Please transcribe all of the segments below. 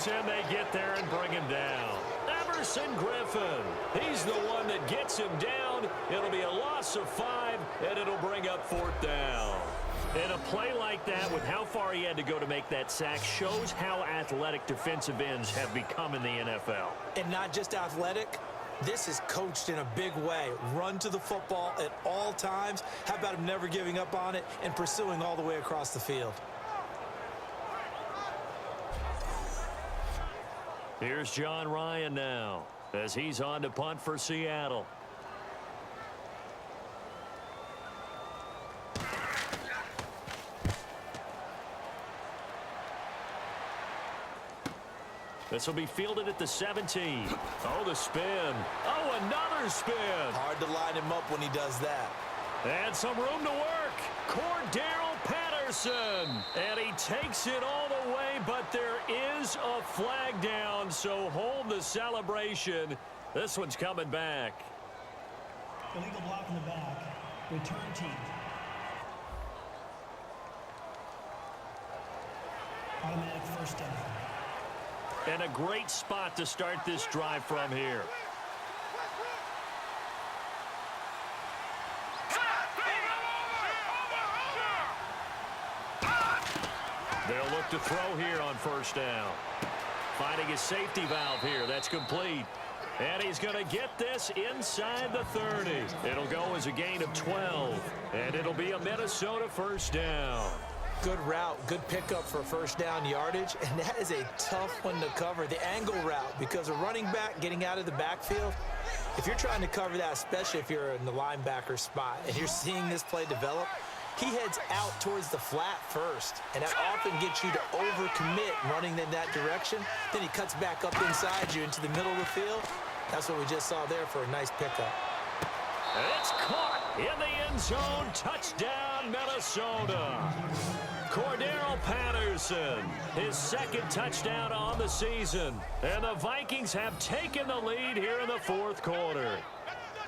Vikings, and they get there and bring him down. Emerson Griffin, he's the one that gets him down. It'll be a loss of 5, and it'll bring up 4th down. And a play like that, with how far he had to go to make that sack, shows how athletic defensive ends have become in the NFL. And not just athletic. This is coached in a big way. Run to the football at all times. How about him never giving up on it and pursuing all the way across the field? Here's John Ryan now as he's on to punt for Seattle. This will be fielded at the 17. Oh, the spin. Oh, another spin. Hard to line him up when he does that. And some room to work. Cordero Patterson. And he takes it all the way, but there is a flag down, so hold the celebration. This one's coming back. Illegal block in the back. Return team. Automatic first down. And a great spot to start this drive from here. They'll look to throw here on first down. Finding his safety valve here. That's complete. And he's going to get this inside the 30. It'll go as a gain of 12. And it'll be a Minnesota first down. Good route, good pickup for first down yardage, and that is a tough one to cover, the angle route, because a running back getting out of the backfield, if you're trying to cover that, especially if you're in the linebacker spot, and you're seeing this play develop, he heads out towards the flat first, and that often gets you to overcommit running in that direction. Then he cuts back up inside you into the middle of the field. That's what we just saw there for a nice pickup. It's caught in the end zone. Touchdown, Minnesota. Cordero Patterson, his second touchdown on the season. And the Vikings have taken the lead here in the 4th quarter.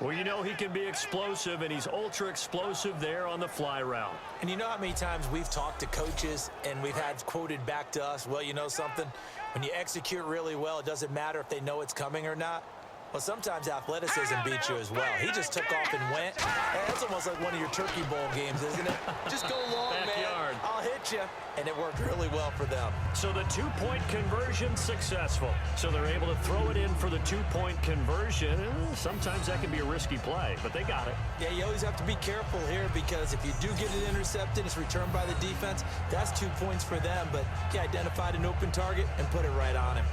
Well, you know he can be explosive, and he's ultra explosive there on the fly route. And you know how many times we've talked to coaches and we've had quoted back to us, well, you know something? When you execute really well, it doesn't matter if they know it's coming or not. Well, sometimes athleticism beats you as well. He just took off and went. Hey, that's almost like one of your Turkey Bowl games, isn't it? Just go long, Backyard. man. I'll hit you. And it worked really well for them. So the 2-point conversion successful. So they're able to throw it in for the 2-point conversion. Sometimes that can be a risky play, but they got it. Yeah, you always have to be careful here because if you do get it intercepted, it's returned by the defense. That's 2 points for them, but he identified an open target and put it right on him.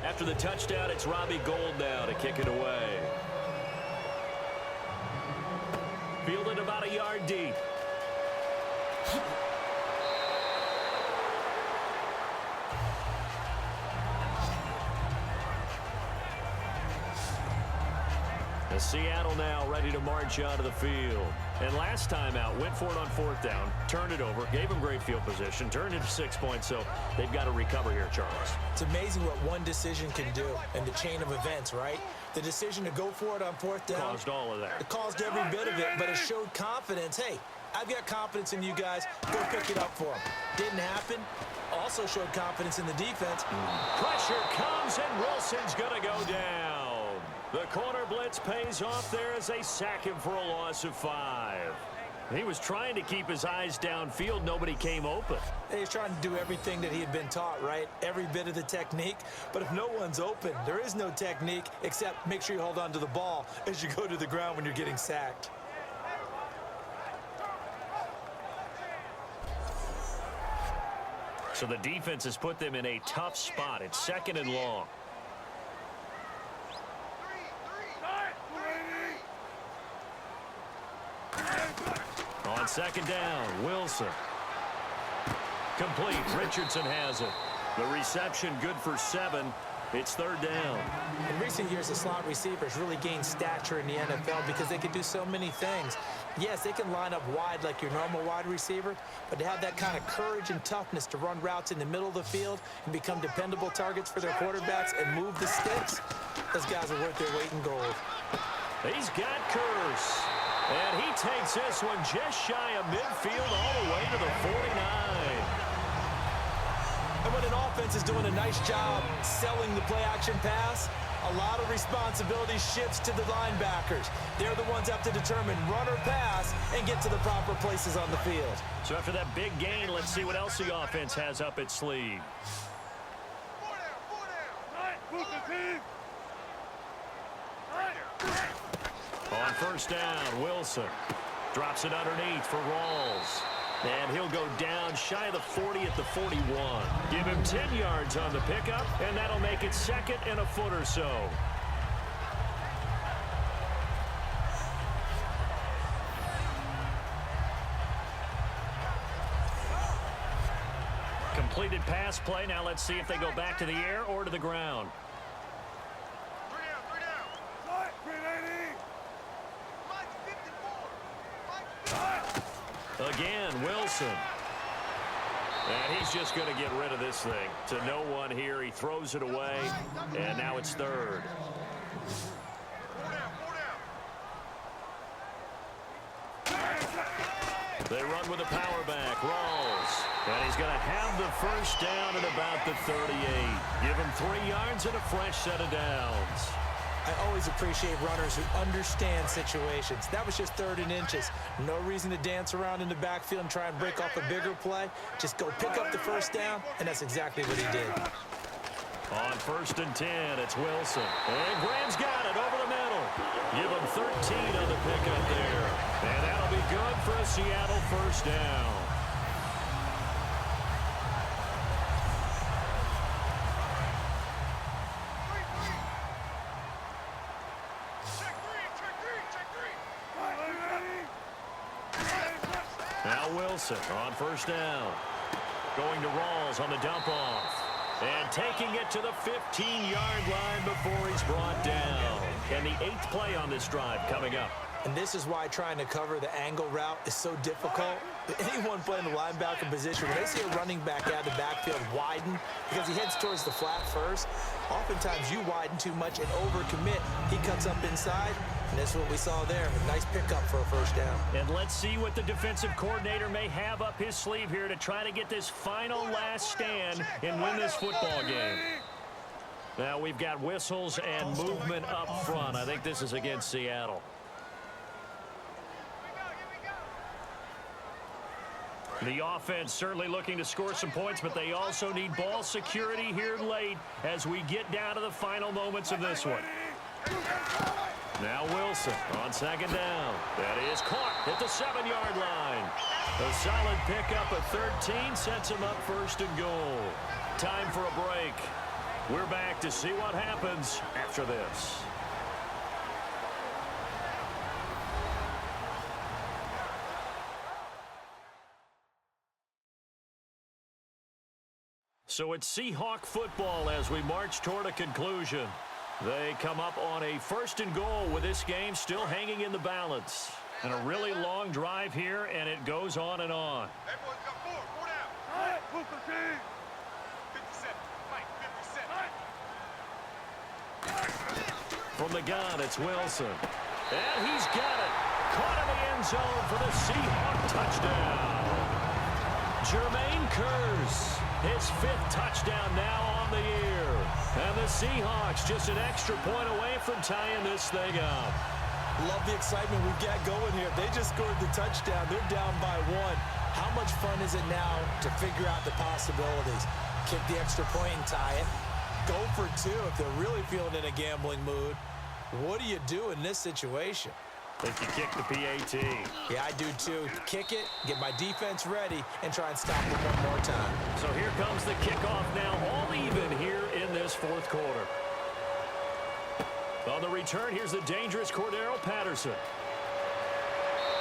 After the touchdown, it's Robbie Gould now to kick it away. Fielded about a yard deep. Seattle now ready to march onto the field. And last time out, went for it on 4th down, turned it over, gave them great field position, turned it to 6 points, so they've got to recover here, Charles. It's amazing what one decision can do in the chain of events, right? The decision to go for it on 4th down. Caused all of that. It caused every bit of it, but it showed confidence. Hey, I've got confidence in you guys. Go pick it up for them. Didn't happen. Also showed confidence in the defense. Pressure comes, and Wilson's going to go down. The corner blitz pays off there as they sack him for a loss of 5. He was trying to keep his eyes downfield. Nobody came open. He was trying to do everything that he had been taught, right? Every bit of the technique. But if no one's open, there is no technique except make sure you hold on to the ball as you go to the ground when you're getting sacked. So the defense has put them in a tough spot. It's 2nd and long. On 2nd down, Wilson. Complete. Richardson has it. The reception good for 7. It's 3rd down. In recent years, the slot receivers really gained stature in the NFL because they can do so many things. Yes, they can line up wide like your normal wide receiver, but to have that kind of courage and toughness to run routes in the middle of the field and become dependable targets for their quarterbacks and move the sticks, those guys are worth their weight in gold. He's got Curse. And he takes this one just shy of midfield all the way to the 49. And when an offense is doing a nice job selling the play-action pass, a lot of responsibility shifts to the linebackers. They're the ones that have to determine run or pass and get to the proper places on the field. So after that big gain, let's see what else the offense has up its sleeve. On first down, Wilson drops it underneath for Rawls. And he'll go down shy of the 40 at the 41. Give him 10 yards on the pickup, and that'll make it second and a foot or so. Completed pass play. Now let's see if they go back to the air or to the ground. Again, Wilson. And he's just going to get rid of this thing. To no one here. He throws it away. And now it's third. They run with a power back. Rawls. And he's going to have the first down at about the 38. Give him 3 yards and a fresh set of downs. I always appreciate runners who understand situations. That was just 3rd and inches. No reason to dance around in the backfield and try and break off a bigger play. Just go pick up the first down, and that's exactly what he did. On 1st and 10, it's Wilson. And Graham's got it over the middle. Give him 13 on the pickup there. And that'll be good for a Seattle first down. Now Wilson on first down. Going to Rawls on the dump off. And taking it to the 15-yard line before he's brought down. And the 8th play on this drive coming up. And this is why trying to cover the angle route is so difficult. Anyone playing the linebacker position, when they see a running back out of the backfield widen because he heads towards the flat first, oftentimes you widen too much and overcommit. He cuts up inside, and that's what we saw there. A nice pickup for a first down. And let's see what the defensive coordinator may have up his sleeve here to try to get this final last stand and win this football game. Now we've got whistles and movement up front. I think this is against Seattle. The offense certainly looking to score some points, but they also need ball security here late as we get down to the final moments of this one. Now Wilson on second down. That is caught at the 7-yard line. A solid pickup of 13 sets him up 1st and goal. Time for a break. We're back to see what happens after this. So it's Seahawk football as we march toward a conclusion. They come up on a 1st and goal with this game still hanging in the balance. And a really long drive here, and it goes on and on. From the gun, it's Wilson. And he's got it. Caught in the end zone for the Seahawk touchdown. Jermaine Kearse. His 5th touchdown now on the year. And the Seahawks just an extra point away from tying this thing up. Love the excitement we've got going here. They just scored the touchdown. They're down by 1. How much fun is it now to figure out the possibilities? Kick the extra point and tie it. Go for 2 if they're really feeling in a gambling mood. What do you do in this situation? I think you kick the PAT. Yeah, I do too. Kick it, get my defense ready, and try and stop them one more time. So here comes the kickoff now, all even here in this 4th quarter. On the return, here's the dangerous Cordero Patterson.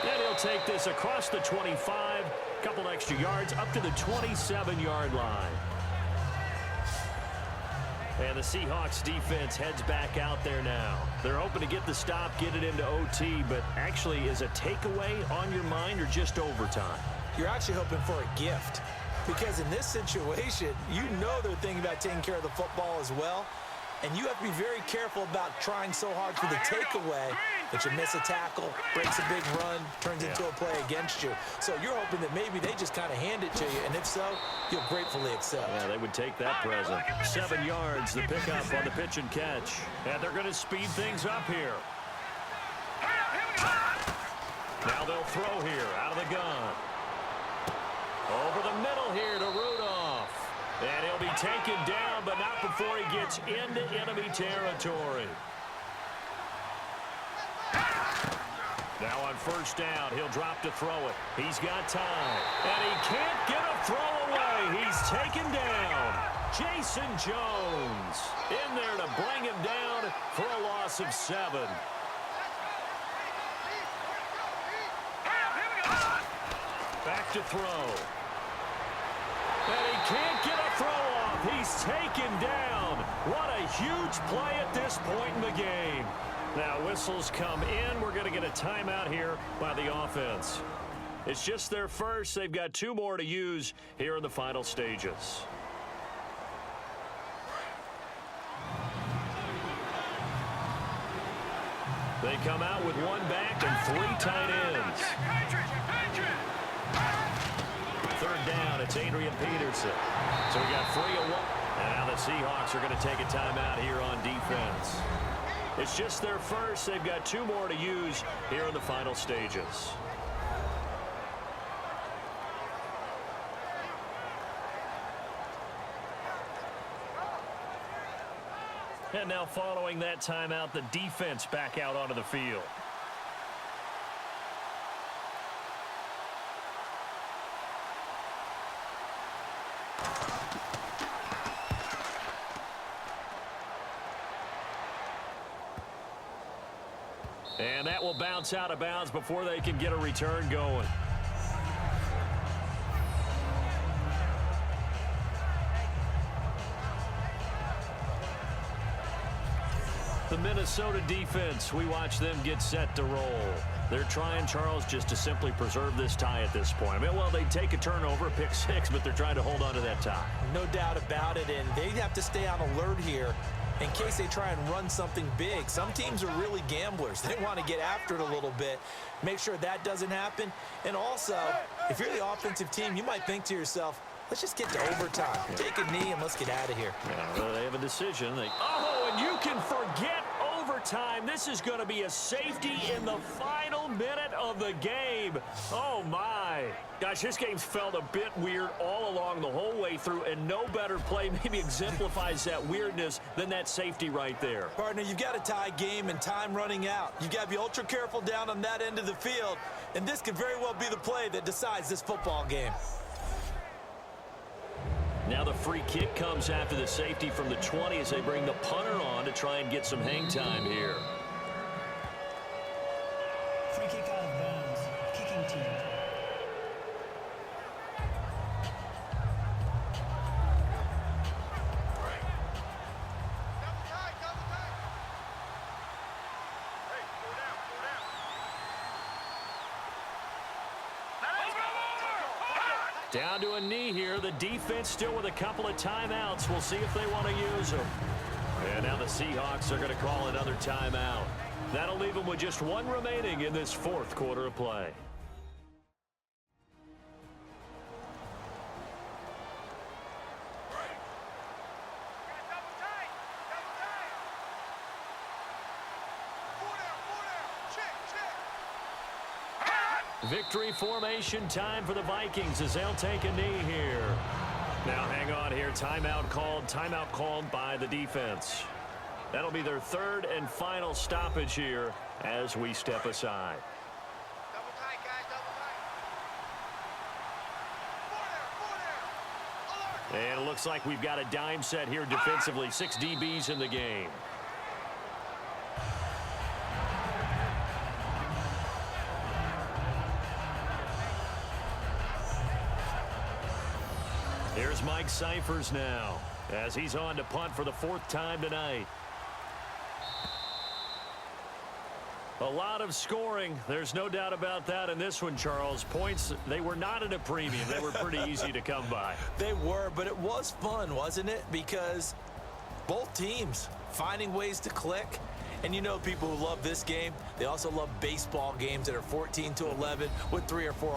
And he'll take this across the 25, couple extra yards, up to the 27-yard line. And the Seahawks defense heads back out there now. They're hoping to get the stop, get it into OT, but actually is a takeaway on your mind or just overtime? You're actually hoping for a gift. Because in this situation, you know they're thinking about taking care of the football as well. and you have to be very careful about trying so hard for the takeaway that you miss a tackle, breaks a big run, turns into a play against you. So you're hoping that maybe they just kind of hand it to you, and if so, you'll gratefully accept. Yeah, they would take that present. 7 yards, the pickup on the pitch and catch. And they're going to speed things up here. Now they'll throw here out of the gun. Over the middle here to Rudolph. And he'll be taken down, but not before he gets into enemy territory. Now on first down, he'll drop to throw it. He's got time. And he can't get a throw away. He's taken down. Jason Jones in there to bring him down for a loss of 7. Back to throw. And he can't get a throw off. He's taken down. What a huge play at this point in the game. Now whistles come in. We're going to get a timeout here by the offense. It's just their first. They've got 2 more to use here in the final stages. They come out with 1 back and 3 tight ends. Third down, it's Adrian Peterson. So we got 3 of 1. And now the Seahawks are going to take a timeout here on defense. It's just their first. They've got 2 more to use here in the final stages. And now following that timeout, the defense back out onto the field. And that will bounce out of bounds before they can get a return going. The Minnesota defense, we watch them get set to roll. They're trying, Charles, just to simply preserve this tie at this point. I mean, well, they take a turnover, pick 6, but they're trying to hold on to that tie. No doubt about it, and they have to stay on alert here in case they try and run something big. Some teams are really gamblers. They want to get after it a little bit, make sure that doesn't happen. And also, if you're the offensive team, you might think to yourself, let's just get to overtime. Take a knee and let's get out of here. Yeah, well, they have a decision. Oh, and you can forget overtime. This is going to be a safety in the final minute of the game. Oh, my. Gosh, this game's felt a bit weird all along the whole way through, and no better play maybe exemplifies that weirdness than that safety right there. Partner, you've got a tie game and time running out. You've got to be ultra careful down on that end of the field, and this could very well be the play that decides this football game. Now the free kick comes after the safety from the 20 as they bring the punter on to try and get some hang time here. Free kick out of bounds. Kicking team. Down to a knee here. The defense still with a couple of timeouts. We'll see if they want to use them. And now the Seahawks are going to call another timeout. That'll leave them with just 1 remaining in this 4th quarter of play. Victory formation time for the Vikings as they'll take a knee here. Now hang on here. Timeout called by the defense. That'll be their 3rd and final stoppage here as we step aside. Double tight, guys, double tight. And it looks like we've got a dime set here defensively. 6 DBs in the game. Here's Mike Cyphers now as he's on to punt for the 4th time tonight. A lot of scoring. There's no doubt about that in this one, Charles. Points, they were not at a premium. They were pretty easy to come by. They were, but it was fun, wasn't it? Because both teams finding ways to click. And you know people who love this game, they also love baseball games that are 14-11 with 3 or 4